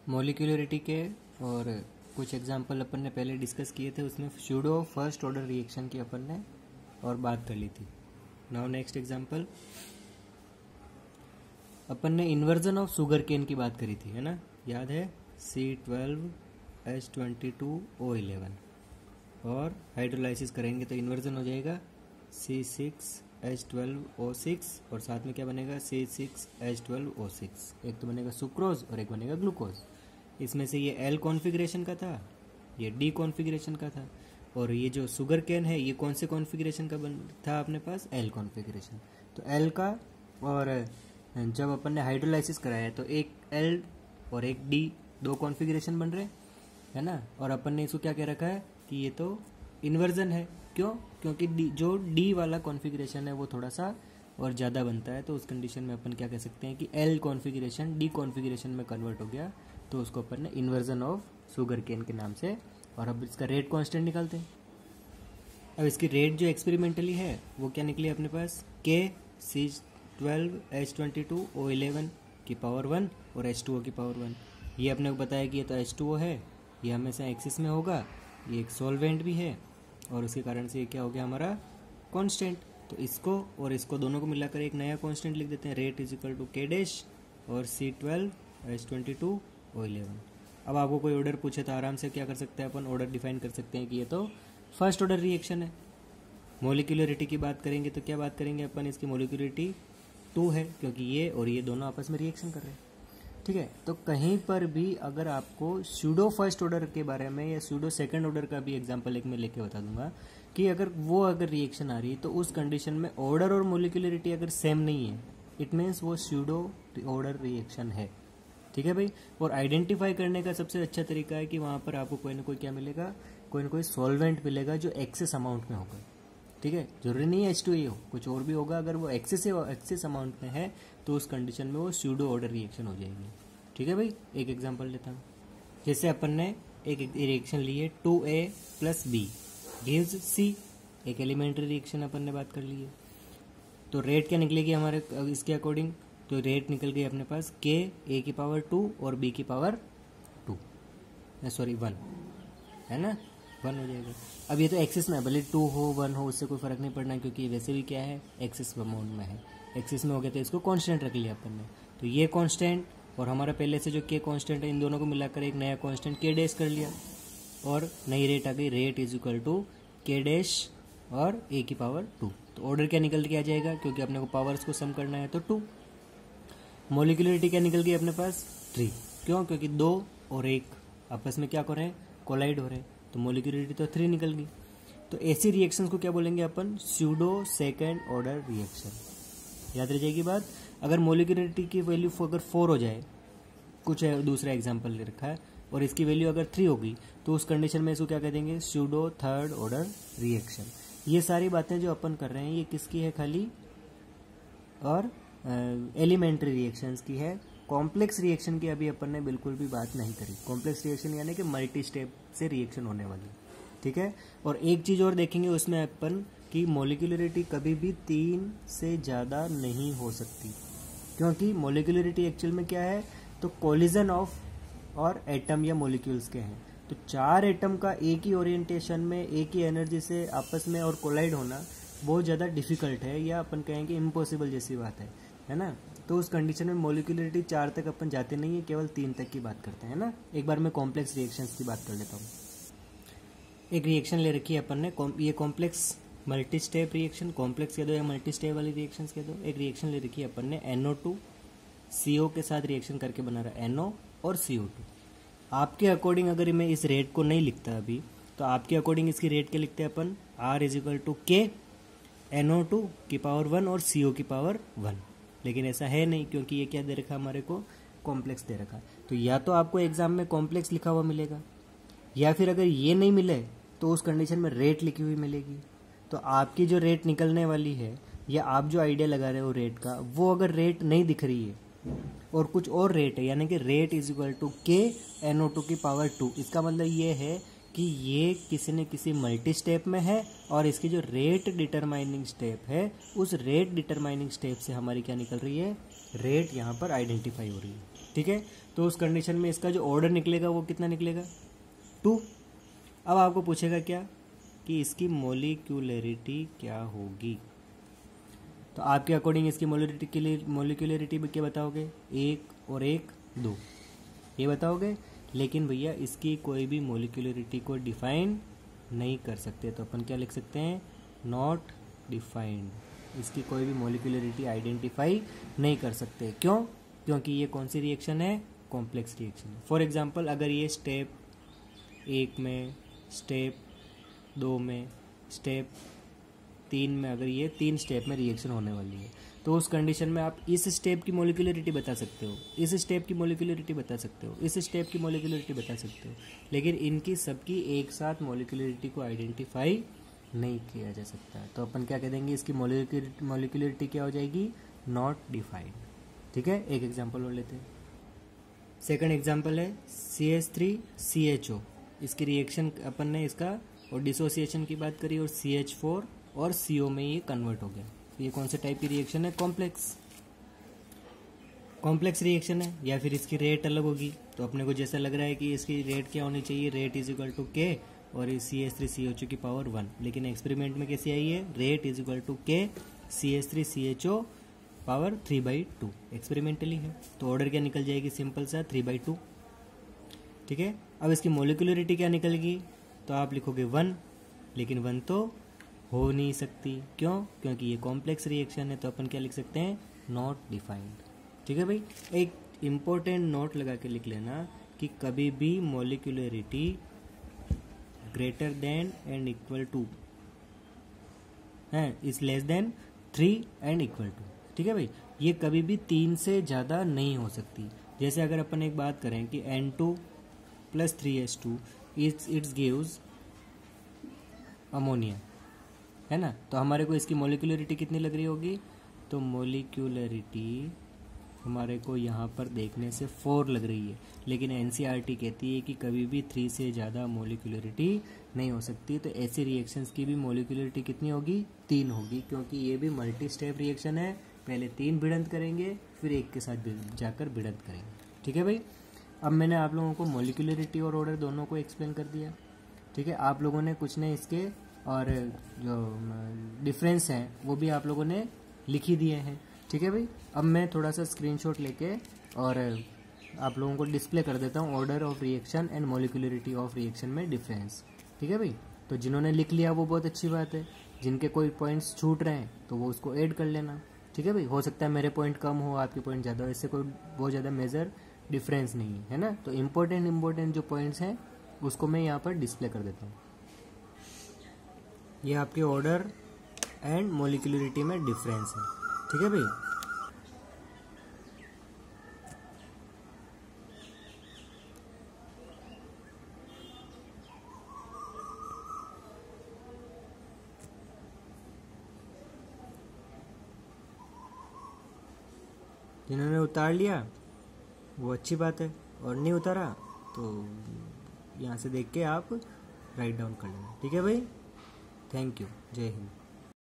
Molecularity के और कुछ एग्जांपल अपन ने पहले डिस्कस किए थे, उसमें स्यूडो फर्स्ट ऑर्डर रिएक्शन की अपन ने और बात कर ली थी। नाउ नेक्स्ट एग्जांपल, अपन ने इन्वर्जन ऑफ शुगर केन की बात करी थी, है ना, याद है, C12H22O11 और हाइड्रोलाइसिस करेंगे तो इन्वर्जन हो जाएगा C6H12O6 और साथ में क्या बनेगा C6H12O6। एक तो बनेगा सुक्रोज और एक बनेगा ग्लूकोज। इसमें से ये L कॉन्फ़िगरेशन का था, ये D कॉन्फ़िगरेशन का था, और ये जो शुगर केन है ये कौन से कॉन्फ़िगरेशन का था अपने पास, L कॉन्फ़िगरेशन। तो L का, और जब अपन ने हाइड्रोलाइसिस कराया तो एक L और एक D दो कॉन्फ़िगरेशन बन रहे, है ना, और अपन ने इसको क्या कह रखा है कि ये तो इन्वर्जन है। क्यों? क्योंकि जो D वाला कॉन्फ़िगरेशन है वो थोड़ा सा और ज़्यादा बनता है, तो उस कंडीशन में अपन क्या कह सकते हैं कि L कॉन्फ़िगरेशन D कॉन्फ़िगरेशन में कन्वर्ट हो गया, तो उसको अपन ने इन्वर्जन ऑफ शुगर केन के नाम से। और अब इसका रेट कांस्टेंट निकालते हैं। अब इसकी रेट जो एक्सपेरिमेंटली है वो क्या निकली अपने पास, K C12H22O11 की पावर 1 और H2O की पावर 1। ये अपने को बताया कि ये तो H2O है, ये हमेशा एक्सिस में होगा, ये एक सॉल्वेंट भी है और उसके कारण से ये क्या हो गया हमारा कांस्टेंट। तो इसको और इसको दोनों को मिलाकर एक नया कांस्टेंट लिख देते हैं, rate is equal to K dash और C12H22O11। अब आपको कोई ऑर्डर पूछे तो आराम से क्या कर सकते हैं अपन, ऑर्डर डिफाइन कर सकते हैं कि ये तो फर्स्ट ऑर्डर रिएक्शन है। मोलिकुलरिटी की बात करेंगे तो क्या बात करेंगे अपन, इसकी मोलिकुलरिटी 2 है क्योंकि ये और ये दोनों आपस में रिएक्शन कर रहे हैं। ठीक है, तो कहीं पर भी अगर आपको स्यूडो फर्स्ट ऑर्डर के बारे में या स्यूडो सेकंड ऑर्डर का भी एग्जांपल एक मैं लेके बता दूंगा कि अगर रिएक्शन आ रही है तो उस कंडीशन में ऑर्डर और मोलिकुलरिटी अगर सेम नहीं है, इट मीन्स वो स्यूडो ऑर्डर रिएक्शन है। ठीक है भाई, और आइडेंटिफाई करने का सबसे अच्छा तरीका है कि वहाँ पर आपको कोई ना कोई क्या मिलेगा, कोई ना कोई सॉल्वेंट मिलेगा जो एक्सेस अमाउंट में होगा। ठीक है, जरूरी नहीं है H2A हो, कुछ और भी होगा। अगर वो एक्सेस अमाउंट में है तो उस कंडीशन में वो स्यूडो ऑर्डर रिएक्शन हो जाएगी। ठीक है भाई, एक एग्जांपल लेता हूँ। जैसे अपन ने एक रिएक्शन ली है 2A + B गिव्स C, एक एलिमेंट्री रिएक्शन अपन ने बात कर ली है। तो रेट क्या निकलेगी हमारे इसके अकॉर्डिंग, तो रेट निकल गई अपने पास K A की पावर 2 और B की पावर 2, 1 है ना, 1 हो जाएगा। अब ये तो एक्सिस में है, भले 2 हो 1 हो उससे कोई फर्क नहीं पड़ना, क्योंकि वैसे भी क्या है एक्सिस अमाउंट में है। एक्सिस में हो गया तो इसको कांस्टेंट रख लिया अपन ने, तो ये कांस्टेंट और हमारा पहले से जो K कांस्टेंट है इन दोनों को मिलाकर एक नया कांस्टेंट K डैश कर लिया और नई रेट आ गई, rate is equal to K dash और A की पावर 2। तो ऑर्डर क्या निकल के आ जाएगा, क्योंकि अपने को पावर्स को सम करना है तो 2। मोलिकुलरिटी क्या निकल गई अपने पास 3। क्यों? क्योंकि 2 और 1 आपस में क्या कर रहे हैं, कोलाइड हो रहे हैं, तो मोलिकुलरिटी तो 3 निकल गई। तो ऐसी रिएक्शंस को क्या बोलेंगे अपन, स्यूडो सेकंड ऑर्डर रिएक्शन। याद रह जाएगी बात। अगर मोलिकुलरिटी की वैल्यू अगर 4 हो जाए, कुछ दूसरा एग्जांपल ले रखा है, और इसकी वैल्यू अगर 3 होगी तो उस कंडीशन में इसको क्या कह देंगे, स्यूडो थर्ड ऑर्डर रिएक्शन। ये सारी बातें जो अपन कर रहे हैं ये किसकी है खाली, और एलिमेंट्री रिएक्शंस की है। कॉम्प्लेक्स रिएक्शन की अभी अपन ने बिल्कुल भी बात नहीं करी। कॉम्प्लेक्स रिएक्शन यानी कि मल्टी स्टेप से रिएक्शन होने वाली। ठीक है, और एक चीज़ और देखेंगे उसमें अपन कि मोलिकुलरिटी कभी भी 3 से ज़्यादा नहीं हो सकती, क्योंकि मोलिकुलरिटी एक्चुअल में क्या है, तो कोलिजन ऑफ और एटम या मोलिक्यूल्स के हैं। तो 4 एटम का एक ही ओरिएंटेशन में एक ही एनर्जी से आपस में और कोलाइड होना बहुत ज़्यादा डिफिकल्ट है, या अपन कहेंगे इम्पॉसिबल जैसी बात है ना। तो उस कंडीशन में मोलिकुलरिटी 4 तक अपन जाते नहीं है, केवल 3 तक की बात करते हैं ना। एक बार मैं कॉम्प्लेक्स रिएक्शंस की बात कर लेता हूँ। एक रिएक्शन ले रखी है अपन ने, ये complex multi step reaction, complex कह दो या मल्टी स्टेप वाली रिएक्शंस कह दो। एक रिएक्शन ले रखी है अपन ने NO2 CO के साथ रिएक्शन करके बना रहा है NO और CO2। आपके अकॉर्डिंग अगर मैं इस रेट को नहीं लिखता अभी, तो आपके अकॉर्डिंग इसकी रेट क्या लिखते हैं अपन, R is equal to K NO2 की पावर 1 और CO की पावर 1। लेकिन ऐसा है नहीं, क्योंकि ये क्या दे रखा हमारे को, कॉम्प्लेक्स दे रखा। तो या तो आपको एग्जाम में कॉम्प्लेक्स लिखा हुआ मिलेगा, या फिर अगर ये नहीं मिले तो उस कंडीशन में रेट लिखी हुई मिलेगी। तो आपकी जो रेट निकलने वाली है, या आप जो आइडिया लगा रहे हो रेट का, वो अगर रेट नहीं दिख रही है और कुछ और रेट है, यानी कि rate is equal to K NO2 की पावर 2, इसका मतलब ये है कि ये किसी न किसी मल्टी स्टेप में है, और इसकी जो रेट डिटरमाइनिंग स्टेप है, उस रेट डिटरमाइनिंग स्टेप से हमारी क्या निकल रही है, रेट यहाँ पर आइडेंटिफाई हो रही है। ठीक है, तो उस कंडीशन में इसका जो ऑर्डर निकलेगा वो कितना निकलेगा, 2। अब आपको पूछेगा क्या कि इसकी मोलिक्यूलरिटी क्या होगी, तो आपके अकॉर्डिंग इसकी मोलिक्यूलरिटी क्या बताओगे, 1 और 1 2 ये बताओगे। लेकिन भैया इसकी कोई भी मोलिक्यूलरिटी को डिफाइन नहीं कर सकते, तो अपन क्या लिख सकते हैं, नॉट डिफाइंड। इसकी कोई भी मोलिक्यूलरिटी आइडेंटिफाई नहीं कर सकते। क्यों? क्योंकि ये कौन सी रिएक्शन है, कॉम्प्लेक्स रिएक्शन। फॉर एग्जांपल अगर ये स्टेप 1 में, स्टेप 2 में, स्टेप 3 में, अगर ये 3 स्टेप में रिएक्शन होने वाली है, तो उस कंडीशन में आप इस स्टेप की मोलिक्यूलरिटी बता सकते हो, इस स्टेप की मोलिक्यूलरिटी बता सकते हो, इस स्टेप की मोलिक्यूलरिटी बता सकते हो, लेकिन इनकी सबकी एक साथ मोलिक्यूलरिटी को आइडेंटिफाई नहीं किया जा सकता। तो अपन क्या कह देंगे, इसकी मोलिक्यूलरिटी क्या हो जाएगी, नॉट डिफाइंड। ठीक है, एक एग्जांपल और लेते हैं। सेकंड एग्जांपल है CH3CHO। इसकी रिएक्शन अपन ने इसका और डिसोसिएशन की बात करी, और CH4 और CO में ये कन्वर्ट हो गया। ये कौन से टाइप की रिएक्शन है, कॉम्प्लेक्स रिएक्शन है, या फिर इसकी रेट अलग होगी। तो अपने को जैसा लग रहा है कि इसकी रेट क्या होनी चाहिए, rate is equal to K और CH3CHO की पावर 1, लेकिन एक्सपेरिमेंट में कैसी आई है, rate is equal to K CH3CHO power 3/2 experimentally है। तो ऑर्डर क्या निकल जाएगी, सिंपल सा 3/2। ठीक है, अब इसकी मोलिकुलरिटी क्या निकलेगी, तो आप लिखोगे 1, लेकिन 1 तो हो नहीं सकती। क्यों? क्योंकि ये कॉम्प्लेक्स रिएक्शन है, तो अपन क्या लिख सकते हैं, नॉट डिफाइंड। ठीक है भाई, एक इम्पोर्टेंट नोट लगा के लिख लेना कि कभी भी molecularity greater than and equal to है is less than 3 and equal to. ठीक है भाई, ये कभी भी 3 से ज़्यादा नहीं हो सकती। जैसे अगर अपन एक बात करें कि N2 + 3H2 it's gives ammonia, है ना, तो हमारे को इसकी मोलिकुलरिटी कितनी लग रही होगी, तो मोलिकुलरिटी हमारे को यहाँ पर देखने से 4 लग रही है, लेकिन NCERT कहती है कि कभी भी 3 से ज़्यादा मोलिकुलरिटी नहीं हो सकती। तो ऐसी रिएक्शंस की भी मोलिकुलरिटी कितनी होगी, 3 होगी, क्योंकि ये भी मल्टी स्टेप रिएक्शन है। पहले 3 भिड़ंत करेंगे, फिर एक के साथ जाकर भिड़ंत करेंगे। ठीक है भाई, अब मैंने आप लोगों को मोलिकुलरिटी और ऑर्डर दोनों को एक्सप्लेन कर दिया। ठीक है, आप लोगों ने कुछ ने इसके और जो डिफरेंस हैं वो भी आप लोगों ने लिख ही दिए हैं। ठीक है भाई, अब मैं थोड़ा सा स्क्रीनशॉट लेके और आप लोगों को डिस्प्ले कर देता हूँ order of reaction and molecularity of reaction में डिफरेंस। ठीक है भाई, तो जिन्होंने लिख लिया वो बहुत अच्छी बात है, जिनके कोई पॉइंट्स छूट रहे हैं तो वो उसको ऐड कर लेना। ठीक है भाई, हो सकता है मेरे पॉइंट कम हो, आपके पॉइंट ज़्यादा हो, इससे कोई बहुत ज़्यादा मेजर डिफरेंस नहीं है ना। तो इम्पोर्टेंट जो पॉइंट्स हैं उसको मैं यहाँ पर डिस्प्ले कर देता हूँ। ये आपके ऑर्डर एंड मोलिकुलरिटी में डिफरेंस है। ठीक है भाई, जिन्होंने उतार लिया वो अच्छी बात है, और नहीं उतारा तो यहाँ से देख के आप राइट डाउन कर लेना। ठीक है भाई, थैंक यू, जय हिंद।